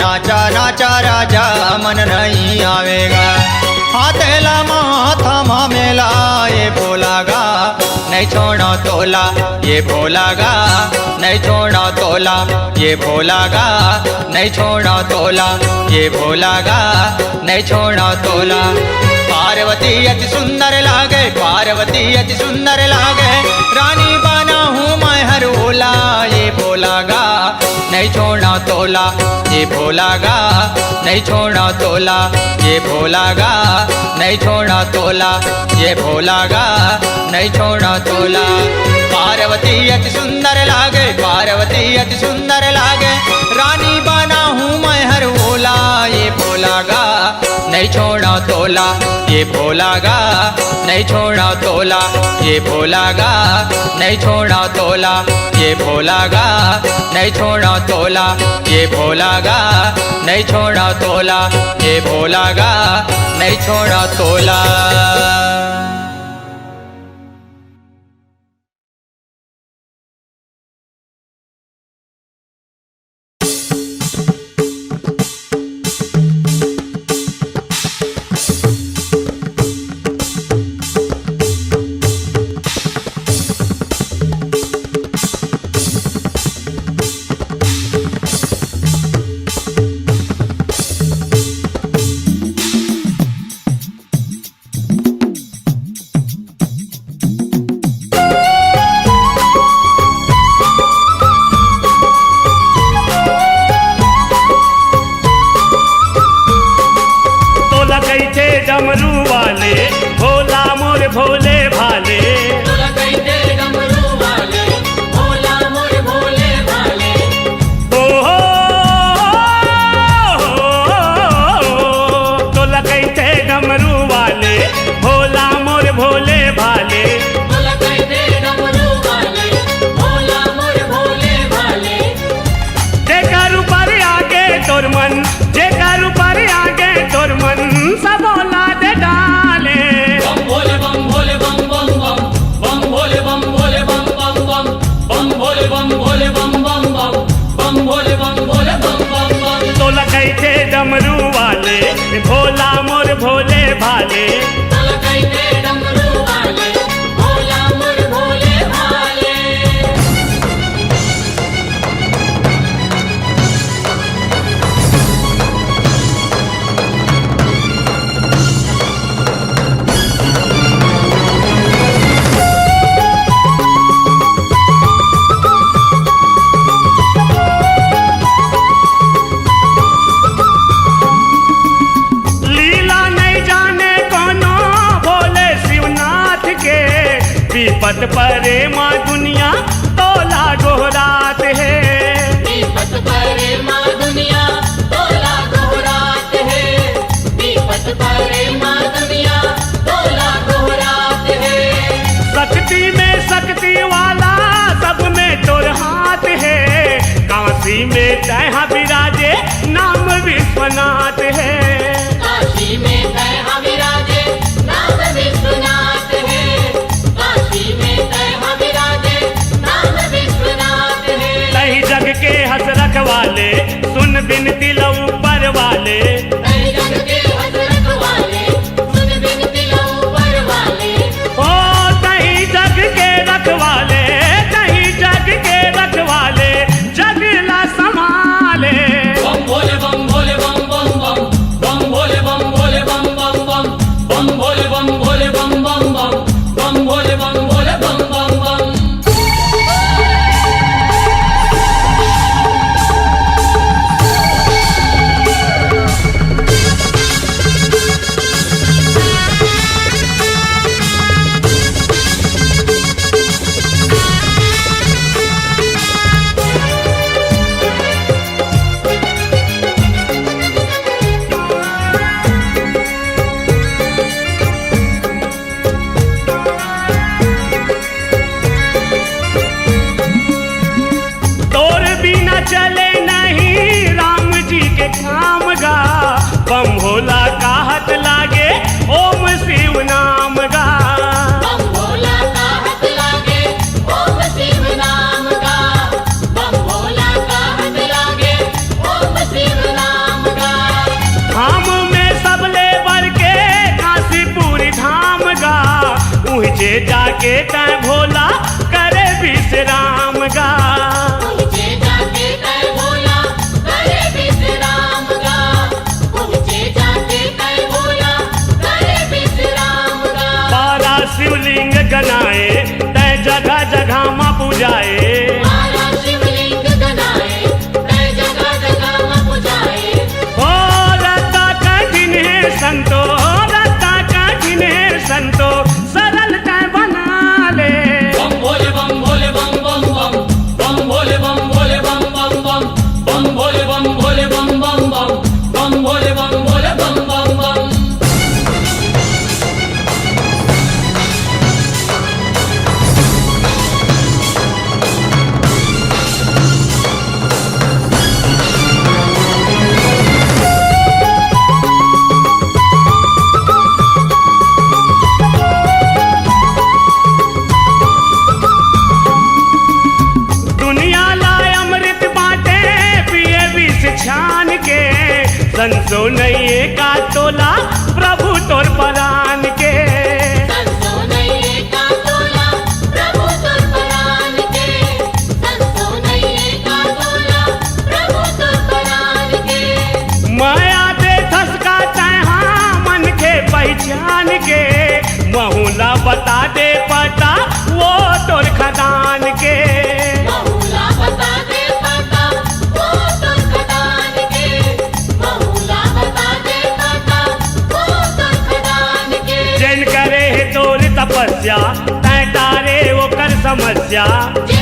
S4: नाचा नाचा राजा मन नहीं आवेगा। हाथेला माथा मामेला ये भोला गा नहीं छोड़ा तोला, ये भोला गा नहीं छोड़ा तोला, ये भोला गा नहीं छोड़ा तोला, ये भोला गा नहीं छोड़ा तोला। पार्वती अति सुंदर लागे, पार्वती अति सुंदर लागे, रानी बना हूँ मैं हर ओला, ये भोला गा नहीं छोड़ा तोला, ये भोला गा नहीं छोड़ा तोला, ये भोला गा नहीं छोड़ा तोला, ये भोला गा नहीं छोड़ा तोला। पार्वती अति सुंदर लागे, पार्वती अति सुंदर लागे, रानी बना हूँ मैं हर ओला, ये भोला गा नहीं छोड़ा तोला, ये भोला गा नहीं छोड़ा तोला, ये भोला गा नहीं छोड़ा तोला, ये भोला गा नहीं छोड़ा तोला, ये भोला गा नहीं छोड़ा तोला, ये भोला गा नहीं छोड़ा तोला।
S3: भोला मोर भोले भाले
S2: डमरू वाले भोला मोर भोले भाले।
S3: विपत परे माँ दुनिया तोला गोहरात है।
S2: विपत परे माँ दुनिया तोला गोहरात है। विपत परे माँ दुनिया तोला गोहरात है।
S3: शक्ति में शक्ति वाला सब में तोर हाथ है। काशी में तैहा विराजे नाम विश्वनाथ है।
S2: काशी में तैहा विराजे नाम विश्वनाथ है। काशी में तैहा विराजे नाम विश्वनाथ है।
S3: तही जग के हंस रखवाले सुन बिनती लो ऊपर वाले।
S2: तही जग के हंस रखवाले सुन बिनती लो ऊपर वाले।
S3: ओ तही जग के रखवाले, तही जग के रखवाले जगला संभाले।
S1: बम भोले बम भोले बम बम बम बम भोले बम भोले बम बम बम बम भोले बम भोले बम बम बम बम भोले बम भोले बम बम बम।
S3: तोर बिना चले नहीं राम जी के काम गा। बम भोला का हाथ लागे ओम शिव नाम गा।
S2: बम भोला का हाथ लागे ओम शिव नाम का। बम भोला का हाथ लागे ओम शिव नाम का।
S3: धाम में सब लेबर के काशीपुरी धाम गा। ऊंचे जाके तय भोला करे विश्राम गा।
S2: ऊंचे जाके तय भोला करे विश्राम गा। ऊंचे जाके तय भोला करे विश्राम गा।
S3: 12 शिवलिंग गनाए तय जगह जगह माँ पूजाए।
S2: 12 शिवलिंग गनाए तय जगह जगह माँ पूजाए।
S3: ओ रता कठिन है संतो, रता कठिन है संतो सरल तय बना ले।
S1: बम भोले बम भोले बम बम बम बम भोले बम भोले बम बम बम बम भोले बम भोले बम बम बम बम भोले बम भोले बम बम बम।
S3: दुनिया लाए अमृत बाटे पिए विष छान के। संसो नहीं का तोला प्रभु तोर परान के।
S2: संतो नहीं का तोला प्रभु तुर परान के। संतो नहीं का तोला प्रभु तुर परान के।
S3: माया दे थसका तहा मन के पहचान के। महुला बता दे पता वो तोर खदान के।
S2: बहुला बता दे पता वो तुर खदान के। बहुला बता दे पता वो तुर खदान के।
S3: जैन करे तोर तपस्या तय तारे वो कर समस्या।
S2: जे